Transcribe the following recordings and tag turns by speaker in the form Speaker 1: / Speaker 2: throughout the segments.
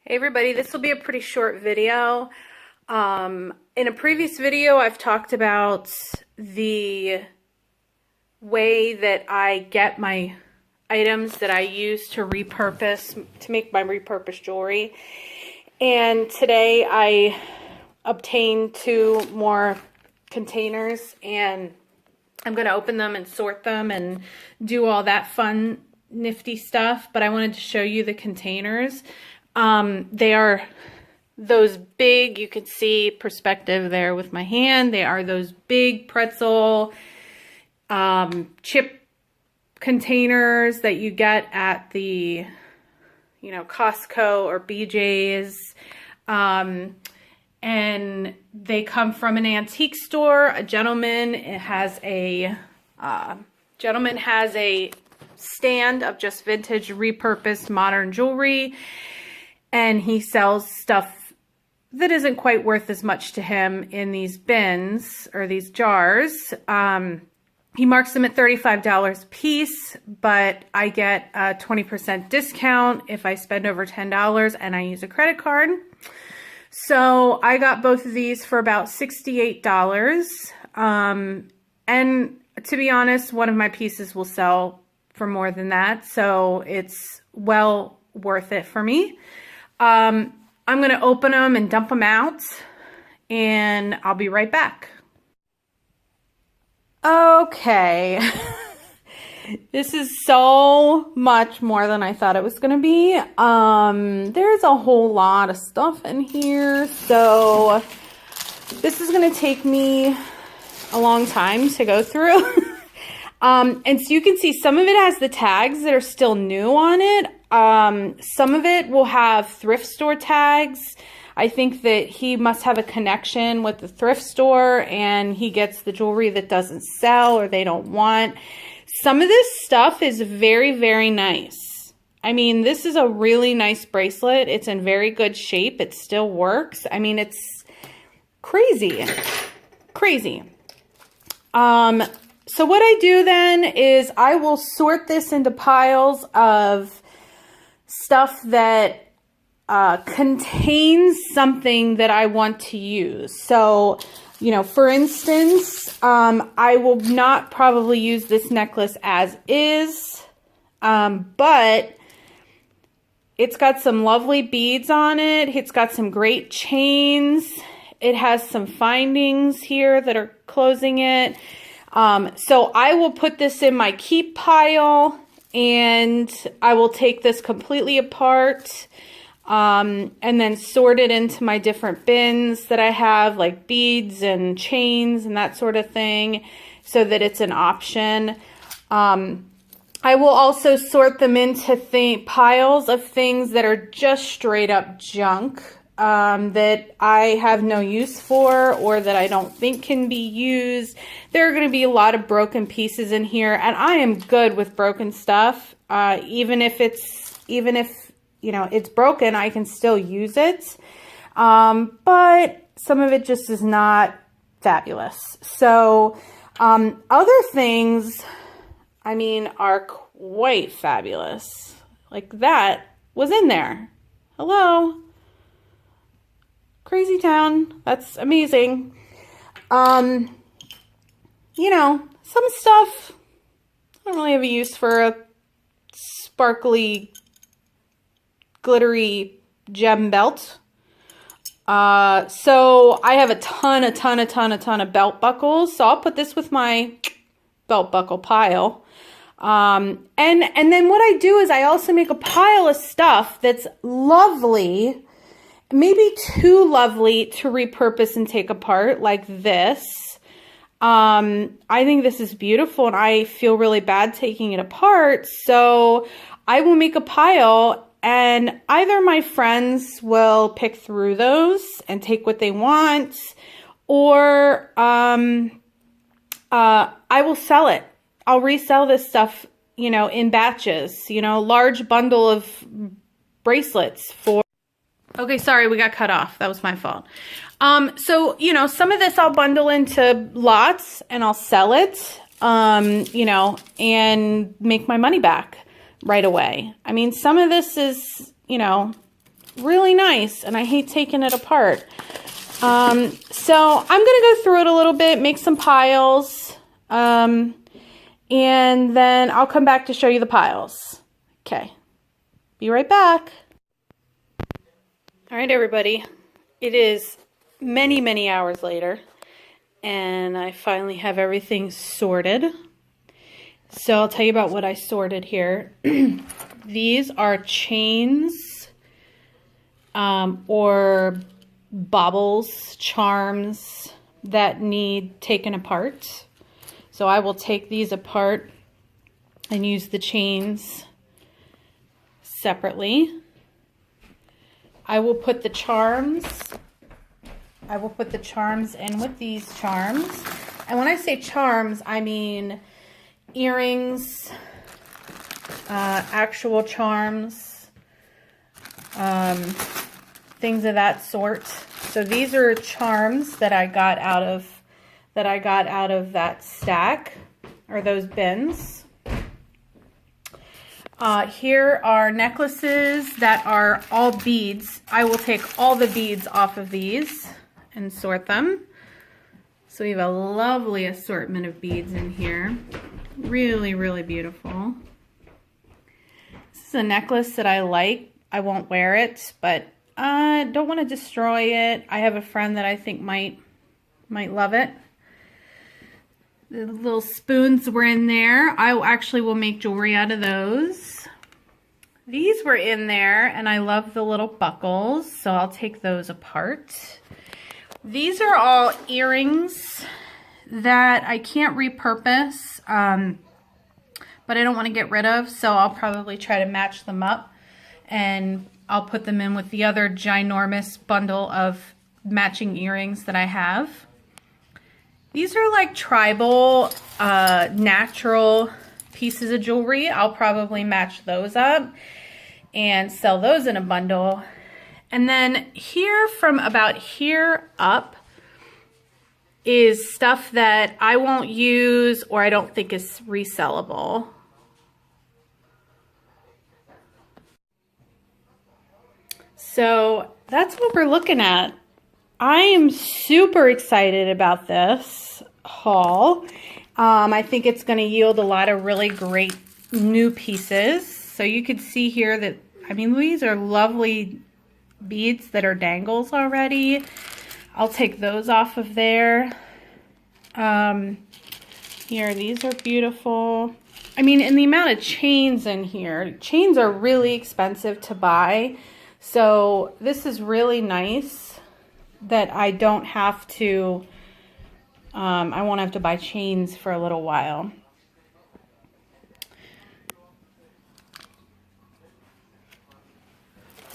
Speaker 1: Hey everybody, this will be a pretty short video. In a previous video, I've talked about the way that I get my items that I use to repurpose, to make my repurposed jewelry. And today I obtained 2 more containers and I'm going to open them and sort them and do all that fun, nifty stuff. But I wanted to show you the containers. They are those big, you can see perspective there with my hand. They are those big pretzel chip containers that you get at the, Costco or BJ's. And they come from an antique store. A gentleman has a stand of just vintage, repurposed, modern jewelry. And he sells stuff that isn't quite worth as much to him in these bins or these jars. He marks them at $35 a piece, but I get a 20% discount if I spend over $10 and I use a credit card. So I got both of these for about $68. And to be honest, one of my pieces will sell for more than that. So it's well worth it for me. I'm going to open them and dump them out, and I'll be right back. Okay. This is so much more than I thought it was going to be. There's a whole lot of stuff in here, so this is going to take me a long time to go through. And so you can see some of it has the tags that are still new on it. Some of it will have thrift store tags. I think that he must have a connection with the thrift store and he gets the jewelry that doesn't sell or they don't want. Some of this stuff is very, very nice. I mean, this is a really nice bracelet. It's in very good shape. It still works. I mean, it's crazy. Crazy. So what I do then is I will sort this into piles of stuff that contains something that I want to use. So, for instance, I will not probably use this necklace as is, but it's got some lovely beads on it. It's got some great chains. It has some findings here that are closing it. So I will put this in my keep pile and I will take this completely apart and then sort it into my different bins that I have, like beads and chains and that sort of thing, so that it's an option. I will also sort them into piles of things that are just straight up junk. That I have no use for or that I don't think can be used. There are going to be a lot of broken pieces in here, and I am good with broken stuff. Even if it's broken, I can still use it. But some of it just is not fabulous. So, other things, are quite fabulous. Like that was in there. Hello. Crazy town. That's amazing. Some stuff I don't really have a use for a sparkly, glittery gem belt. So I have a ton of belt buckles. So I'll put this with my belt buckle pile. And then what I do is I also make a pile of stuff that's lovely, maybe too lovely to repurpose and take apart, like this. I think this is beautiful and I feel really bad taking it apart. So I will make a pile and either my friends will pick through those and take what they want, or I will sell it. I'll resell this stuff, in batches, large bundle of bracelets for... Okay, sorry, we got cut off. That was my fault. So, some of this I'll bundle into lots and I'll sell it, and make my money back right away. Some of this is, really nice, and I hate taking it apart. So I'm going to go through it a little bit, make some piles, and then I'll come back to show you the piles. Okay, be right back. All right, everybody, it is many, many hours later, and I finally have everything sorted. So I'll tell you about what I sorted here. These are chains or baubles, charms that need taken apart. So I will take these apart and use the chains separately. I will put the charms in with these charms. And when I say charms, I mean earrings, actual charms, things of that sort. So these are charms that I got out of that stack, or those bins. Here are necklaces that are all beads. I will take all the beads off of these and sort them. So we have a lovely assortment of beads in here. Really, really beautiful. This is a necklace that I like. I won't wear it, but I don't want to destroy it. I have a friend that I think might love it. The little spoons were in there. I actually will make jewelry out of those. These were in there, and I love the little buckles, so I'll take those apart. These are all earrings that I can't repurpose, but I don't want to get rid of, so I'll probably try to match them up, and I'll put them in with the other ginormous bundle of matching earrings that I have. These are like tribal, natural pieces of jewelry. I'll probably match those up and sell those in a bundle. And then here, from about here up, is stuff that I won't use or I don't think is resellable. So that's what we're looking at. I am super excited about this haul. I think it's going to yield a lot of really great new pieces. So you could see here that, I mean, these are lovely beads that are dangles already. I'll take those off of there. Here, these are beautiful. I mean, and the amount of chains in here. Chains are really expensive to buy. So this is really nice that I don't have to, I won't have to buy chains for a little while.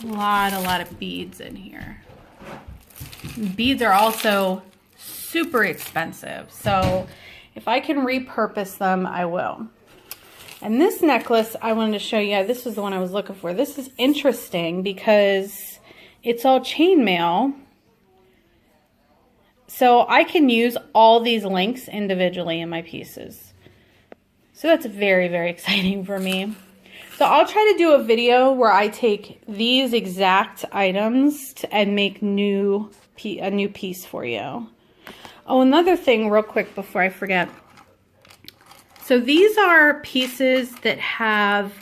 Speaker 1: A lot of beads in here. Beads are also super expensive, so if I can repurpose them, I will. And this necklace I wanted to show you, this is the one I was looking for. This is interesting because it's all chainmail. So I can use all these links individually in my pieces. So that's very, very exciting for me. So I'll try to do a video where I take these exact items and make a new piece for you. Oh, another thing real quick before I forget. So these are pieces that have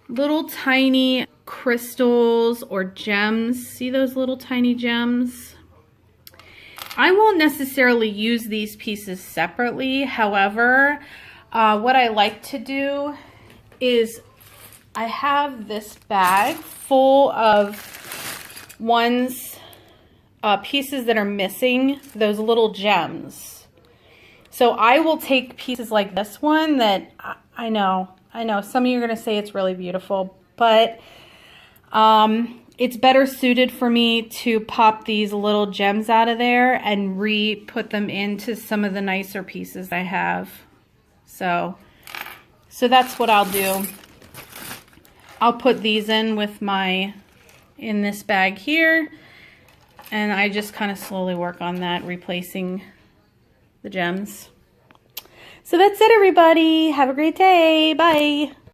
Speaker 1: little tiny crystals or gems. See those little tiny gems? I won't necessarily use these pieces separately. However, what I like to do is I have this bag full of pieces that are missing those little gems. So I will take pieces like this one that I know some of you are going to say it's really beautiful, but it's better suited for me to pop these little gems out of there and re-put them into some of the nicer pieces I have. So that's what I'll do. I'll put these in with in this bag here, and I just kind of slowly work on that, replacing the gems. So that's it, everybody. Have a great day. Bye.